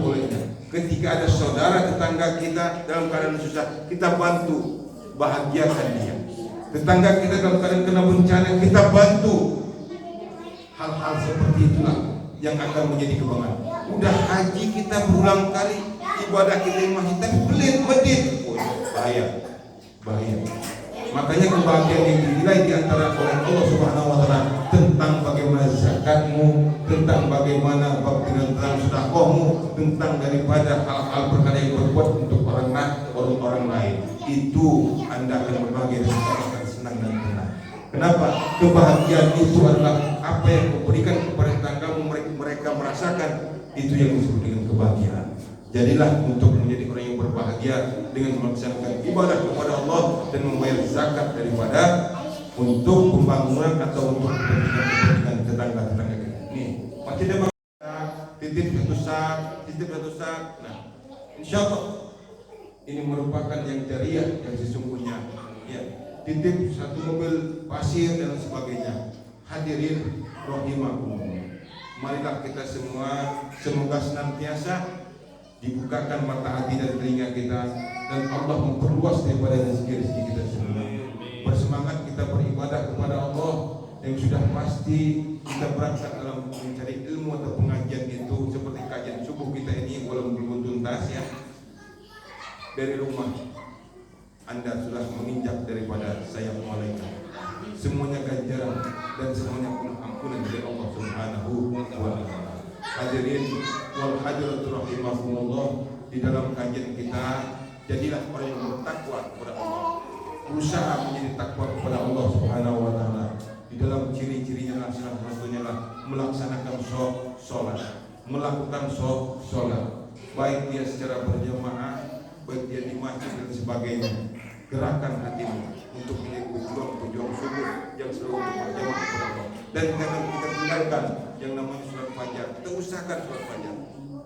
Speaker 4: olehnya. Ketika ada saudara tetangga kita dalam keadaan susah, kita bantu, bahagiakan dia. Tetangga kita dalam keadaan kena bencana, kita bantu. Hal-hal seperti itulah yang akan menjadi kebanggaan. Udah haji kita berulang kali, ibadah kita masih tapi pelit medit, bahaya. Makanya kebahagiaan yang dinilai di antara oleh Allah Subhanahu wa taala tentang bagaimana zakatmu, tentang bagaimana tentang sedekahmu, tentang daripada hal-hal perkara yang berbuat untuk orang lain. Itu Anda akan berbahagia dan akan senang dan tenang. Kenapa? Kebahagiaan itu adalah apa yang memberikan kepada tetanggamu, mereka merasakan, itu yang disebut dengan kebahagiaan. Jadilah untuk menjadi orang yang berbahagia dengan melaksanakan ibadah kepada Allah dan membayar zakat daripada untuk pembangunan atau untuk kepentingan tetangga-tetangga kita. Nih, masih ada titip satu sak. Nah, insyaallah ini merupakan yang jariah yang sesungguhnya. Ya, titip satu mobil pasir dan sebagainya. Hadirin rahimakumullah. Marilah kita semua semoga senantiasa dibukakan mata hati dan telinga kita, dan Allah memperluas daripada rezeki-rezeki kita semua. Bersemangat kita beribadah kepada Allah, yang sudah pasti kita berangkat dalam mencari ilmu atau pengajian itu seperti kajian subuh kita ini, walaupun belum tuntas ya. Dari rumah Anda sudah menginjak daripada sayap malaikat, semuanya ganjaran dan semuanya penuh ampunan dari Allah Subhanahu wa Ta'ala. Hadirin wal hadirat rahimakumullah, di dalam kajian kita jadilah orang yang bertakwa kepada Allah, berusaha menjadi takwa kepada Allah Subhanahu wa Ta'ala. Di dalam ciri-cirinya salah satunya melaksanakan sholat, melakukan sholat, baik dia secara berjamaah, baik dia di masjid dan sebagainya. Gerakan hatimu untuk menjadi pejuang subuh yang selalu untuk berjamaah kepada Allah, dan jangan kita tinggalkan yang namanya sholat fajar. Kita usahakan sholat fajar,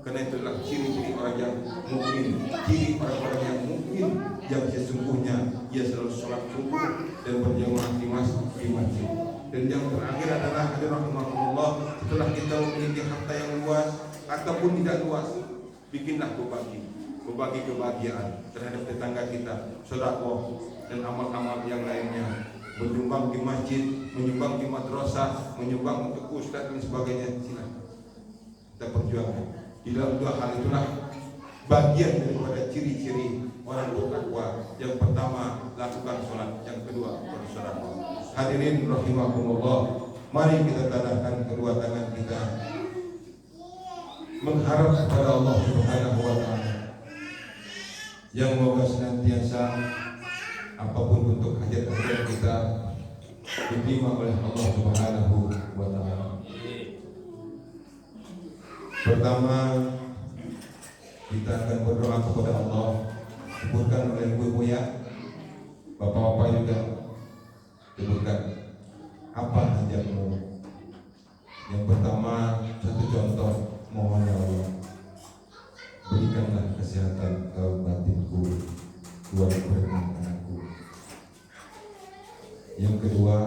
Speaker 4: karena itulah ciri-ciri orang yang mukmin, ciri orang-orang yang mukmin yang sesungguhnya ia selalu sholat subuh dan berjamaah di masjid. Dan yang terakhir adalah rahimahullah, setelah kita memiliki harta yang luas ataupun tidak luas, bikinlah berbagi kebahagiaan terhadap tetangga kita, sedekah dan amal-amal yang lainnya, menyumbang di masjid, menyumbang di madrasah, menyumbang untuk ustaz dan sebagainya. Silakan kita perjuangkan. Di dalam dua hal itulah bagian daripada ciri-ciri orang bertakwa. Yang pertama, lakukan sholat. Yang kedua, bersedekah. Hadirin rahimakumullah, mari kita tadahkan kedua tangan kita mengharap kepada Allah Subhanahu wa Ta'ala, yang moga senantiasa apapun bentuk hajat-hajat kita diterima oleh Allah Subhanahu wa Ta'ala. Pertama, kita akan berdoa kepada Allah, sebutkan oleh ibu ya, bapak-bapak juga sebutkan apa hajatmu. Yang pertama, satu contoh, mohon ya Allah, berikanlah kesehatan ke batinku, keluarga dan anakku. Yang kedua,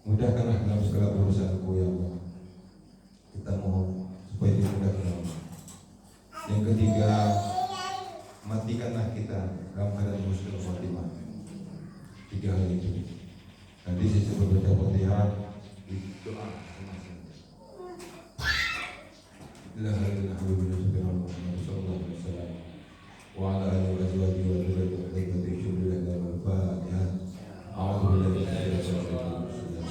Speaker 4: mudahkanlah dalam segala urusanku ya Allah. Kita mohon supaya dimudahkan. Yang ketiga, matikanlah kita dalam keadaan muslim khotimah. Tiga hal itu. Nanti saya sebut baca Fatihah di doa. La ilaha illallah sallallahu alaihi wasallam wa ala alihi wa sahbihi wa sallam. Al-Fatihah. A'udzu billahi minasyaitonir rajim.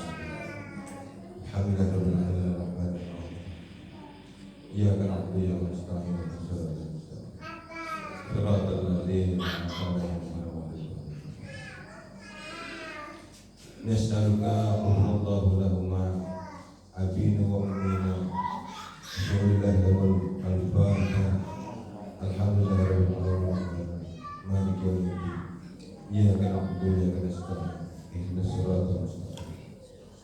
Speaker 4: Alhamdulillahirabbil alamin. Iyyaka na'budu wa iyyaka nasta'in. Shiratal ladzina an'amta 'alaihim. Nas'aluka Allahu lahumma abina wa ummina. Bismillahirrahmanirrahim. Al-Fatihah. Alhamdulillahirabbil alamin. Maliki yaumiddin. Iyyaka na'budu wa iyyaka nasta'in. Ihdinas siratal mustaqim.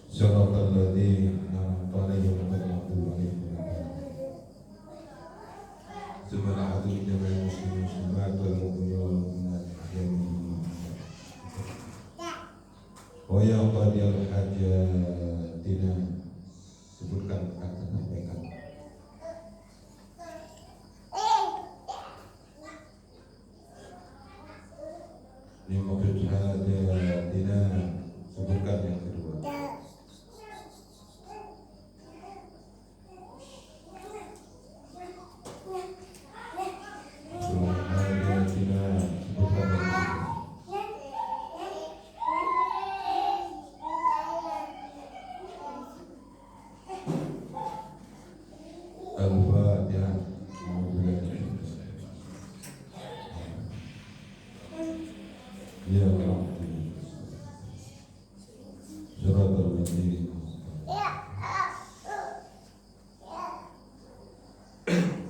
Speaker 4: Shiratal ladzina an'amta 'alaihim ghairil maghdubi 'alaihim. Subhanallahu jami'al muslimin wal mu'minin wal mu'minat jami'an. Wa ya qadiyal hajatina, sebutkan kata sampaikan. Ini maksud hajatina, sebutkan yang kedua. Al-Fatihah. Ya Allah. Shiratal ladzina.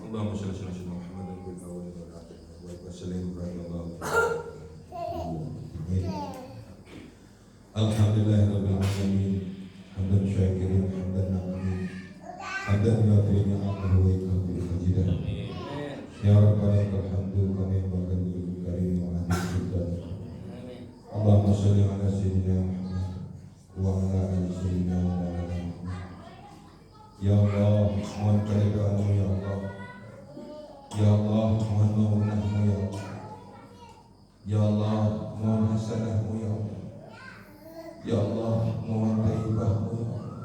Speaker 4: Allahumma shalli ala sayyidina Muhammad wa ala alihi wa sallam. Alhamdulillahirabbil alamin. Hamdan syakirin, hamdan na'imin, hamdan yu'ti ni'amahu wa yakfi majidah. Ya Rabbana lakal hamdu kama yanbaghi li karim wa adil sultan. Allahumma shalli ala sayyidina Muhammad wa ala ali sayyidina Muhammad. Ya Allah, mohon keridhaan-Mu ya Allah.
Speaker 2: Ya Allah, mewartai bahmu ya Allah.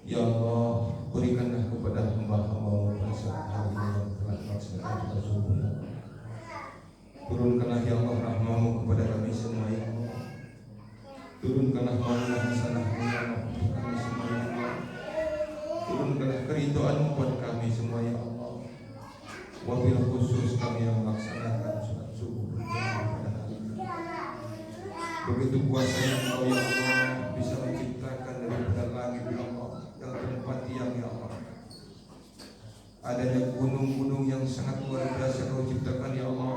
Speaker 2: Ya Allah, berikanlah kepada hamba-hamba-Mu pada saat hari ini yang telah melaksanakan kita subuh ya Allah. Turunkanlah ya Allah rahmat-Mu kepada kami semua ya Allah. Turunkanlah maunah hasanah-Mu ya Allah untuk kami semua ya Allah. Turunkanlah keridhaan-Mu buat kami semua ya Allah. Wabil khusus kami yang melaksanakan sholat subuh berjamaah pada hari ini. Begitu kuasanya Engkau ya Allah bisa menciptakan daripada langit ya Allah yang tempat tiang ya Allah. Adanya gunung-gunung yang sangat luar biasa Kau ciptakan ya Allah.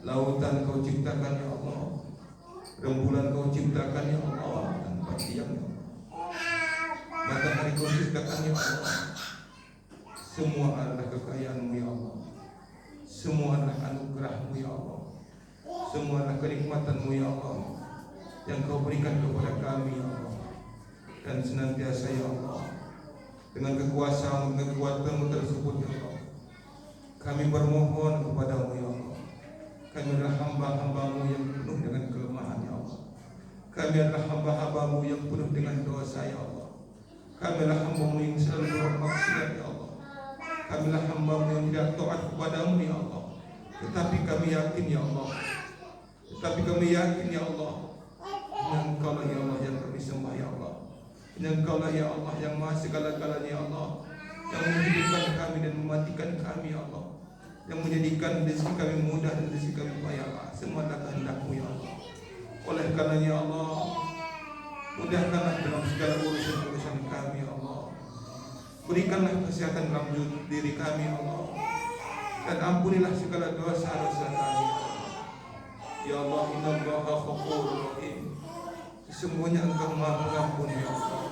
Speaker 2: Lautan Kau ciptakan ya Allah. Rembulan Kau ciptakan ya Allah tanpa tiang ya Allah. Matahari Kau ciptakan ya Allah. Semua adalah kekayaan-Mu ya Allah. Semua adalah anugerah-Mu ya Allah. Semua adalah kenikmatan-Mu ya Allah yang Kau berikan kepada kami ya Allah. Dan senantiasa ya Allah, dengan kekuasaan dan kekuatan-Mu tersebut ya Allah, kami bermohon kepada-Mu ya Allah. Kami adalah hamba-hamba-Mu yang penuh dengan kelemahan ya Allah. Kami adalah hamba-hamba-Mu yang penuh dengan dosa ya Allah. Kami adalah hamba-Mu yang selalu bermaksiat ya Allah. Kami adalah hamba-Mu yang tidak taat kepada-Mu ya Allah. Tetapi kami yakin ya Allah, ya Allah, Engkau lah ya Allah yang kami sembah ya Allah. Engkau lah ya Allah yang maha segala-galanya ya Allah, yang menghidupkan kami dan mematikan kami ya Allah, yang menjadikan rezeki kami mudah dan rezeki kami payah. Semua adalah kehendak-Mu ya Allah. Oleh karenanya ya Allah, mudahkanlah dalam segala urusan-urusan kami ya Allah. Berikanlah kesehatan dalam diri kami ya Allah, dan ampunilah segala dosa-dosa kami ya Allah. Ya Allah, innallaha ghafurur rahim. Sesungguhnya Engkau Maha Pengampun ya Allah.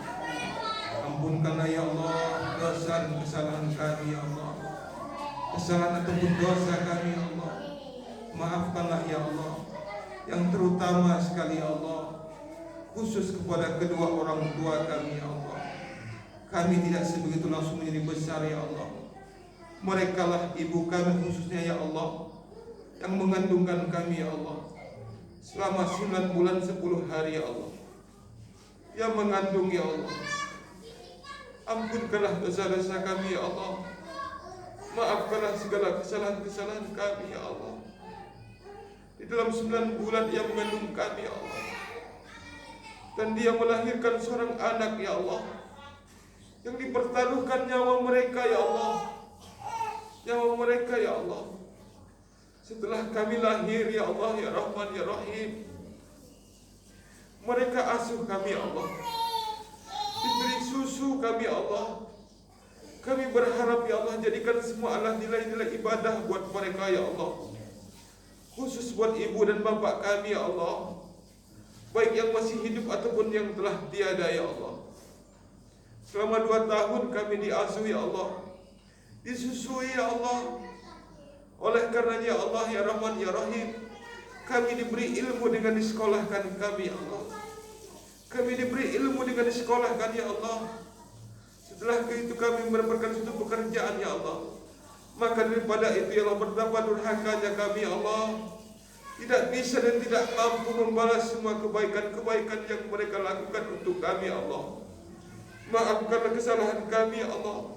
Speaker 2: Ampunkanlah ya Allah dosa dan kesalahan kami ya Allah. Kesalahan ataupun dosa kami ya Allah. Maafkanlah ya Allah. Yang terutama sekali ya Allah, khusus kepada kedua orang tua kami ya Allah. Kami tidak sebegitu langsung menjadi besar ya Allah. Mereka lah ibu kami khususnya ya Allah, yang mengandungkan kami ya Allah selama 9 bulan 10 hari ya Allah, yang mengandung ya Allah. Ampunkanlah dosa-dosa kami ya Allah. Maafkanlah segala kesalahan-kesalahan kami ya Allah. Di dalam 9 bulan Ia mengandung kami ya Allah, dan Dia melahirkan seorang anak ya Allah, yang dipertaruhkan nyawa mereka ya Allah. Nyawa mereka ya Allah. Setelah kami lahir ya Allah ya Rahman ya Rahim, mereka asuh kami ya Allah, diberi susu kami ya Allah. Kami berharap ya Allah, jadikan semua adalah nilai-nilai ibadah buat mereka ya Allah, khusus buat ibu dan bapak kami ya Allah, baik yang masih hidup ataupun yang telah tiada ya Allah. Selama 2 tahun kami diasuh ya Allah, disusui ya Allah. Oleh karenanya Allah ya Rahman ya Rahim, kami diberi ilmu dengan disekolahkan kami ya Allah. Kami diberi ilmu dengan disekolahkan ya Allah. Setelah itu kami mendapatkan suatu pekerjaan ya Allah. Maka daripada itu ya Allah, betapa durhakanya kami ya Allah, tidak bisa dan tidak mampu membalas semua kebaikan-kebaikan yang mereka lakukan untuk kami ya Allah. Maafkanlah kesalahan kami ya Allah.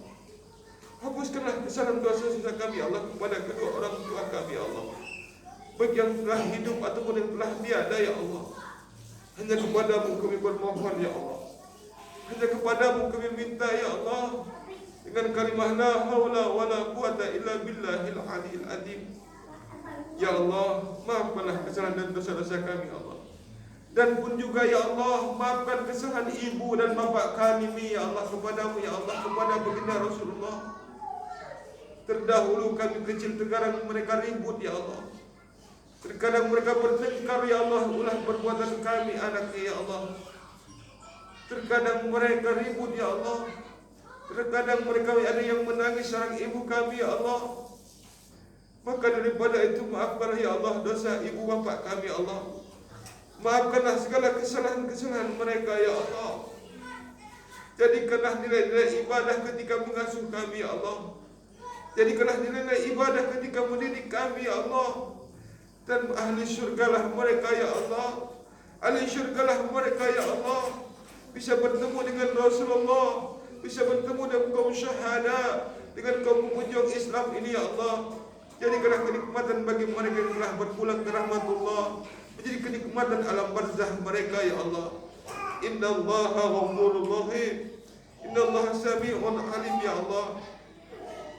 Speaker 2: Hapuskanlah kesalahan dosa-dosa kami ya Allah kepada kedua orang tua kami ya Allah, baik yang telah hidup ataupun yang telah tiada ya Allah. Hanya kepada-Mu kami bermohon ya Allah. Hanya kepada-Mu kami minta ya Allah, dengan kalimah la haula wala quwata illa billahil aliyil azim. Ya Allah, maafkanlah kesalahan dan dosa-dosa kami ya Allah. Dan pun juga ya Allah, maafkan kesalahan ibu dan bapak kami ya Allah kepada-Mu ya Allah, kepada baginda Rasulullah. Terdahulu kami kecil terkadang mereka ribut ya Allah. Terkadang mereka bertengkar ya Allah, ulah perbuatan kami anaknya ya Allah. Terkadang mereka ribut ya Allah. Terkadang mereka ada yang menangis seorang ibu kami ya Allah. Maka daripada itu maafkanlah ya Allah dosa ibu bapak kami ya Allah. Maafkanlah segala kesalahan-kesalahan mereka ya Allah. Jadikanlah nilai-nilai ibadah ketika mengasuh kami ya Allah. Jadikanlah nilai-nilai ibadah ketika mendidik kami ya Allah. Dan ahli surgalah mereka ya Allah.
Speaker 4: ahli syurgalah mereka ya Allah, bisa bertemu dengan Rasulullah, bisa bertemu dengan kaum syahada, dengan kaum pejuang Islam ini ya Allah. Jadikanlah kenikmatan bagi mereka yang telah berpulang ke rahmatullah, menjadi kenikmatan alam barzah mereka ya Allah. Innallaha ghafurur rahim, innallaha sami'un alim ya Allah.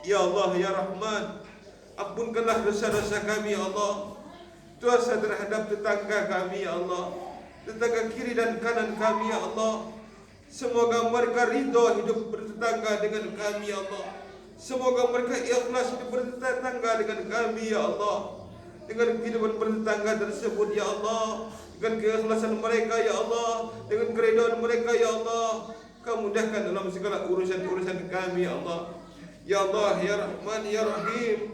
Speaker 4: Ya Allah ya Rahman, ampunkanlah dosa-dosa kami ya Allah, dosa terhadap tetangga kami ya Allah, tetangga kiri dan kanan kami ya Allah. Semoga mereka ridho hidup bertetangga dengan kami ya Allah. Semoga mereka ikhlas hidup bertetangga dengan kami ya Allah. Dengan kehidupan bertetangga tersebut ya Allah, dengan keikhlasan mereka ya Allah, dengan keridhaan mereka ya Allah, Kau mudahkan dalam segala urusan-urusan kami ya Allah. Ya Allah ya Rahman ya Rahim,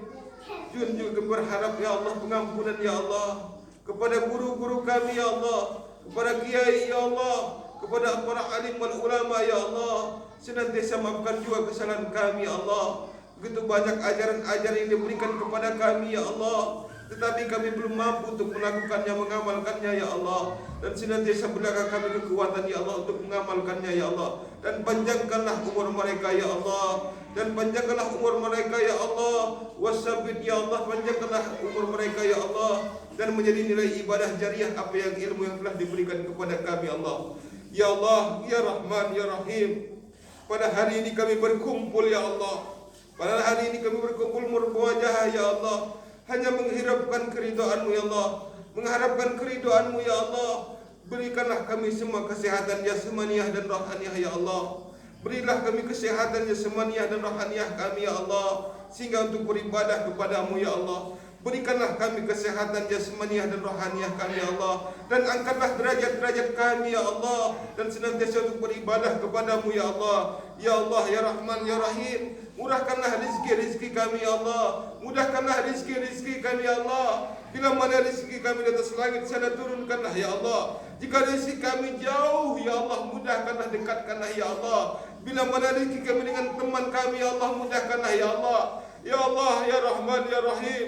Speaker 4: juga berharap ya Allah pengampunan ya Allah kepada guru-guru kami ya Allah, kepada kiai ya Allah, kepada para alim wal ulama ya Allah. Senantiasa maafkan juga kesalahan kami ya Allah. Begitu banyak ajaran-ajaran yang diberikan kepada kami ya Allah, tetapi kami belum mampu untuk melakukannya, mengamalkannya ya Allah. Dan senantiasa berikan kami kekuatan ya Allah untuk mengamalkannya ya Allah. Dan panjangkanlah umur mereka ya Allah, dan panjangkanlah umur mereka ya Allah. Wasabit ya Allah, panjangkanlah umur mereka ya Allah, dan menjadi nilai ibadah jariah apa yang ilmu yang telah diberikan kepada kami Allah. Ya Allah ya Rahman ya Rahim, pada hari ini kami berkumpul ya Allah. Pada hari ini kami berkumpul berwajah ya Allah, hanya mengharapkan keridhaan-Mu ya Allah, mengharapkan keridhaan-Mu ya Allah. Berikanlah kami semua kesehatan jasmaniah dan rohaniah ya Allah. Berilah kami kesehatan jasmaniah dan rohaniah kami ya Allah, sehingga untuk beribadah kepada-Mu ya Allah. Berikanlah kami kesehatan jasmaniah dan rohaniah kami ya Allah, dan angkatlah derajat-derajat kami ya Allah, dan senantiasa untuk beribadah kepada-Mu ya Allah. Ya Allah ya Rahman ya Rahim, murahkanlah rezeki-rezeki kami ya Allah, mudahkanlah rezeki-rezeki kami ya Allah. Bila mana rezeki kami di atas langit sana, turunkanlah ya Allah. Jika rezeki kami jauh ya Allah, mudahkanlah, dekatkanlah ya Allah. Bila mana rezeki kami dengan teman kami ya Allah, mudahkanlah ya Allah. Ya Allah ya Rahman ya Rahim,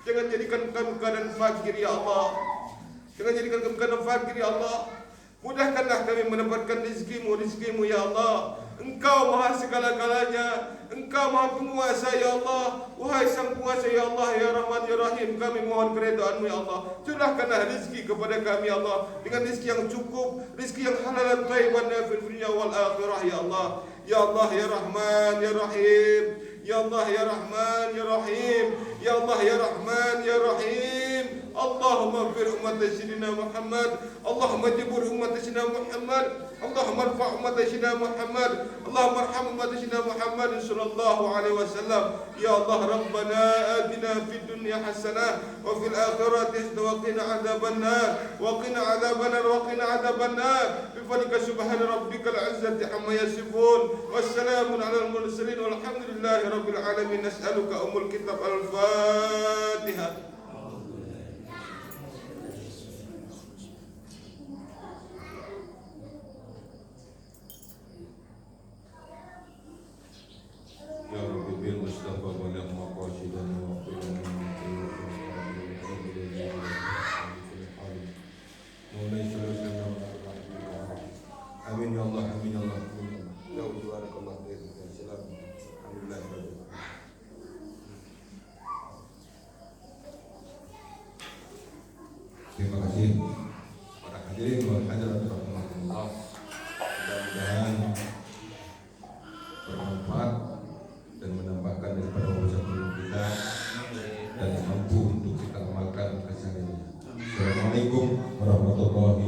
Speaker 4: jangan jadikan kami keadaan fakir ya Allah. Jangan jadikan kami keadaan fakir ya Allah. Mudahkanlah kami mendapatkan rezeki-Mu ya Allah. Engkau maha segala-galanya, Engkau maha penguasa ya Allah. Wahai sang penguasa ya Allah ya Rahman ya Rahim, kami mohon keridhaan-Mu ya Allah. Curahkanlah rezeki kepada kami ya Allah, dengan rezeki yang cukup, rezeki yang halal dan thayyiban fil dunya wal akhirah ya Allah. Ya Allah ya Rahman ya Rahim, Ya Allah ya Rahman ya Rahim, Ya Allah ya Rahman ya Rahim. Allahumma fir umat Sayyidina Muhammad, Allahumma jibur umat Sayyidina Muhammad, Allahumma arfa' umat Sayyidina Muhammad, Allahumma arham umat Sayyidina Muhammad sallallahu alaihi wasallam. Ya Allah Rabbana atina fid dunya hasanah wa fil akhirati hasanah wa qina adzaban nar, wa qina adzaban nar, wa qina adzaban nar. Bi fadlika subhana rabbikal izzati amma yasifun, wassalamun alal mursalin walhamdulillahi rabbil alamin. Nas'aluka umul kitab al-Fatihah.
Speaker 2: Ya Rabbi bil Mustafa baligh maqasidana wa qina min amin ya Allah, amin ya Allah. Ya barakallahu fiikum. Alhamdulillah. Terima kasih para hadirin wal hadirat rahimakumullah. Mudah-mudahan bermanfaat dan menambahkan daripada urusan ilmu kita dan mampu untuk kita amalkan keseharian. Assalamualaikum warahmatullahi